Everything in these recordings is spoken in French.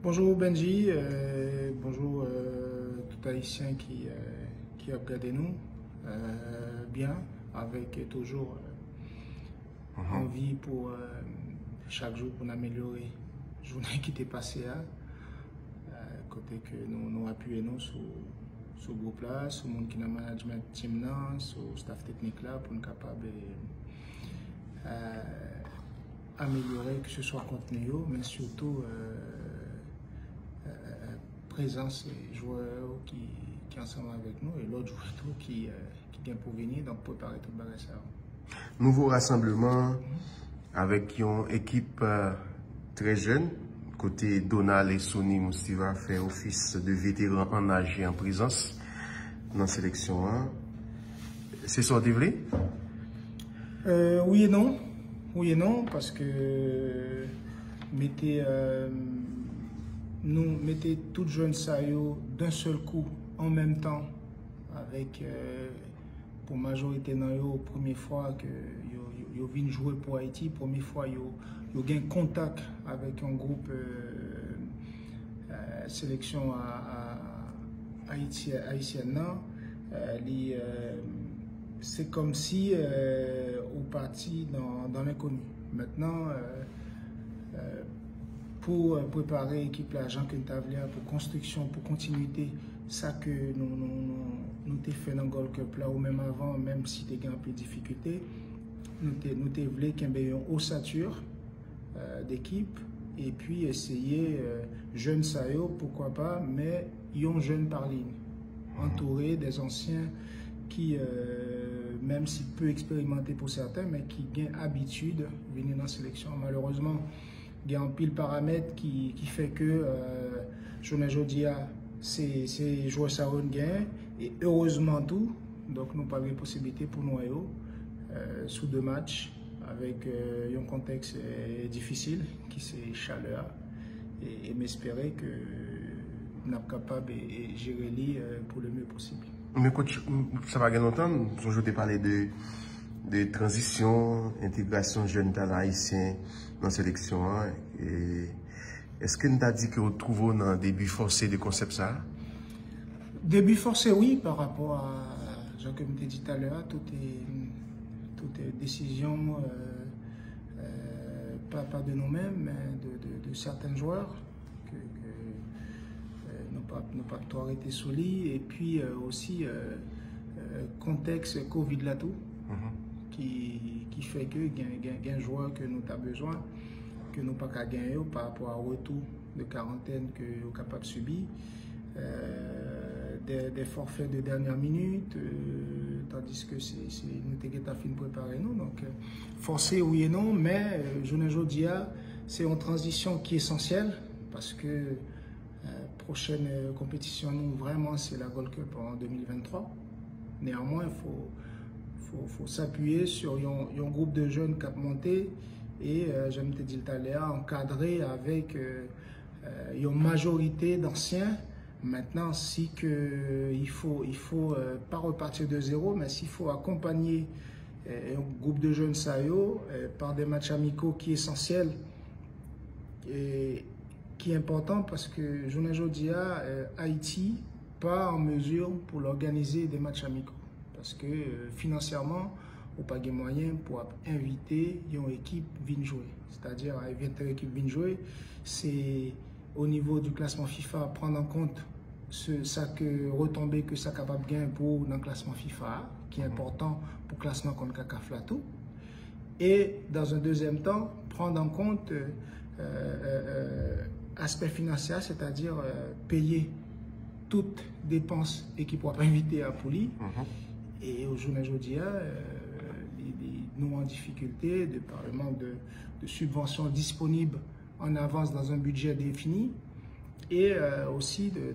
Bonjour Benji, bonjour tout Haïtien qui a regardé nous. Bien, avec toujours envie pour chaque jour pour améliorer la journée qui était passée là. Côté que nous appuyons sur le groupe là, sur le monde qui est dans le management team là, sur le staff technique là, pour nous capable améliorer que ce soit contenu, mais surtout présence des joueurs qui ensemble avec nous et l'autre joueur qui vient pour venir, donc préparer tout le bagage ça. Nouveau rassemblement avec une équipe très jeune. Côté Donald et Sonny Moustiva fait office de vétérans en âge et en présence dans la sélection 1. C'est ça, Devlé? Oui et non. Oui et non, parce que mettez toutes jeunes saillots d'un seul coup, en même temps, avec pour majorité dans la première fois que yo viennent jouer pour Haïti, première fois yo gain contact avec un groupe sélection haïtienne. C'est comme si on partit dans l'inconnu. Maintenant, pour préparer l'équipe l'agent que nous avons pour construction, pour continuité, ça que nous avons fait dans le Gold Cup là ou même avant, même si tu as un peu de difficulté, nous avons voulu qu'il y ait une ossature d'équipe et puis essayer jeunes saillots, pourquoi pas, mais yon jeunes par ligne, entourés des anciens qui, même si peu expérimentés pour certains, mais qui gagnent habitude de venir dans la sélection. Malheureusement, il y a un pile paramètres qui fait que journée aujourd'hui, c'est jouer ça on gain et heureusement tout. Donc nous pas de possibilité pour nous sous 2 matchs avec un contexte difficile qui c'est chaleur et m'espérer que nous sommes capables de gérer pour le mieux possible. Mais coach, ça va bien longtemps. Je t'ai parlé de transition, intégration jeune talent haïtien dans la sélection. Est-ce que nous t'a dit que vous trouvez un début forcé de concept ça? Début forcé, oui, par rapport à, comme je t'ai dit tout à l'heure, toutes les décisions, pas de nous-mêmes, mais de certains joueurs que nous pas tout arrêté sous lit. Et puis aussi, contexte Covid là tout, qui fait que il y a un joueur que nous avons besoin, que nous pas qu'à gagner par rapport au retour de quarantaine que nous sommes capables de subir. Des forfaits de dernière minute, tandis que nous avons fini de préparer nous. Donc, forcé oui et non, mais journée aujourd'hui, c'est une transition qui est essentielle parce que prochaine compétition, nous, vraiment, c'est la Gold Cup en 2023. Néanmoins, il faut s'appuyer sur un groupe de jeunes qui a monté et, je me dit tout à l'heure, encadré avec une majorité d'anciens. Maintenant, si il faut pas repartir de zéro, mais s'il faut accompagner un groupe de jeunes saillots par des matchs amicaux qui est essentiel et qui est important parce que journée aujourd'hui Haïti pas en mesure pour l'organiser des matchs amicaux parce que financièrement on pas de moyens pour inviter une équipe venir jouer, c'est-à-dire inviter une équipe venir jouer, c'est au niveau du classement FIFA, prendre en compte ça que retomber que ça capable de gagner pour dans le classement FIFA, qui est important pour le classement contre Kakaflatou. Et dans un deuxième temps, prendre en compte aspect financier, c'est-à-dire payer toutes dépenses équipe pour inviter à Pouli. Et aujourd'hui, nous en difficulté par le manque de subventions disponibles en avance dans un budget défini et aussi de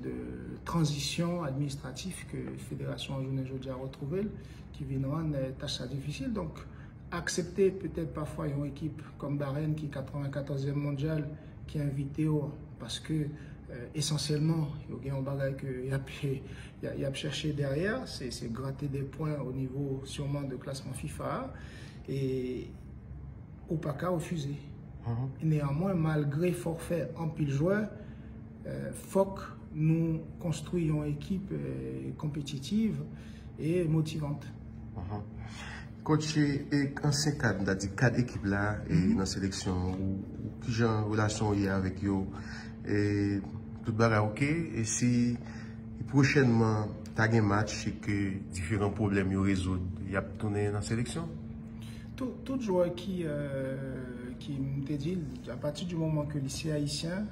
transition administrative que la Fédération aujourd'hui a retrouvé qui vient rendre tâche difficile. Donc, accepter peut-être parfois une équipe comme Darren qui est 94e mondial qui est invité parce que essentiellement, il y a un bagage qu'il y a cherché derrière, c'est gratter des points au niveau sûrement de classement FIFA et au pas qu'à refuser. Néanmoins, malgré forfait en pile joueur, faut que nous construisons une équipe compétitive et motivante. Coach, ancien cadre, cadre équipe là, dans la sélection, qui genre relation il y a avec eux, et tout bagarre ok, et si prochainement, tu as un match et que différents problèmes ils résolvent, il y a tourné dans la sélection? Tout joueur qui me dit, à partir du moment que lycée haïtien,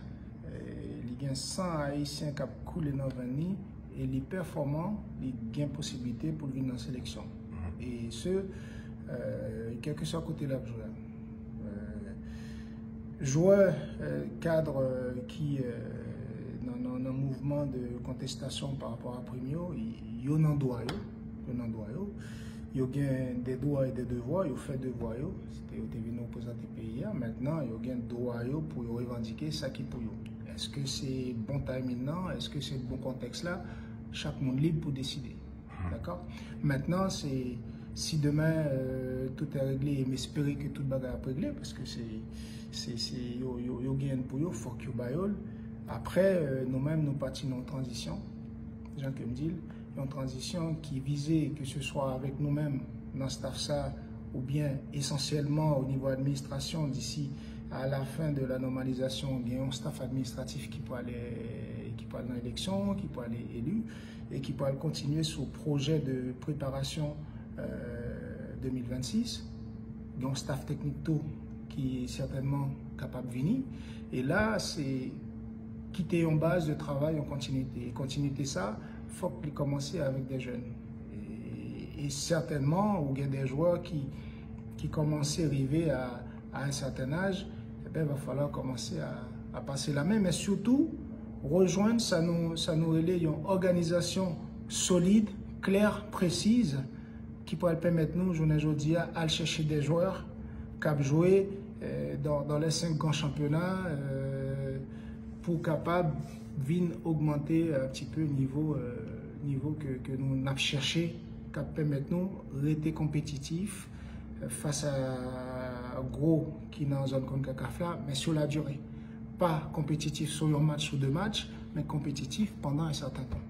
il y a 100 haïtiens qui ont coulé dans 20 ans, et les performants, il y a une possibilité pour venir dans la sélection. Et ce, quel que soit côté là, joueur cadre qui dans un mouvement de contestation par rapport à Primio, il y a un droit, il y a des droits et des devoirs, il fait devoirs, c'était venu représenter le pays, maintenant il y a un droit pour revendiquer ça qui pour eux. Est-ce que c'est bon timing maintenant? Est-ce que c'est le bon contexte là? Chaque monde libre pour décider. D'accord? Maintenant, c'est si demain tout est réglé, mais espérer que tout le bagage est réglé, parce que yo gagne pour yo, faut que yo bayol. Après, nous-mêmes, nous partions en transition. Jean qui me dit, une transition qui visait que ce soit avec nous-mêmes dans staff ça, ou bien essentiellement au niveau administration d'ici à la fin de la normalisation, il y a un staff administratif qui peut aller dans l'élection, qui peut aller élu et qui peut aller continuer sur le projet de préparation 2026. Il y a un staff technique tout qui est certainement capable de venir. Et là, c'est quitter une base de travail en continuité. Et continuité ça, il faut commencer avec des jeunes. Et certainement, il y a des joueurs qui commencent à arriver à un certain âge, eh bien, il va falloir commencer à passer la main, mais surtout, rejoindre, ça nous relaie une organisation solide, claire, précise, qui pourrait permettre nous, aujourd'hui, à aller chercher des joueurs qui ont joué dans les 5 grands championnats pour capable de augmenter un petit peu le niveau que nous avons cherché, qui permettre nous de rester compétitifs face à gros qui est dans la zone CONCACAF, mais sur la durée. Pas compétitif sur un match ou 2 matchs, mais compétitif pendant un certain temps.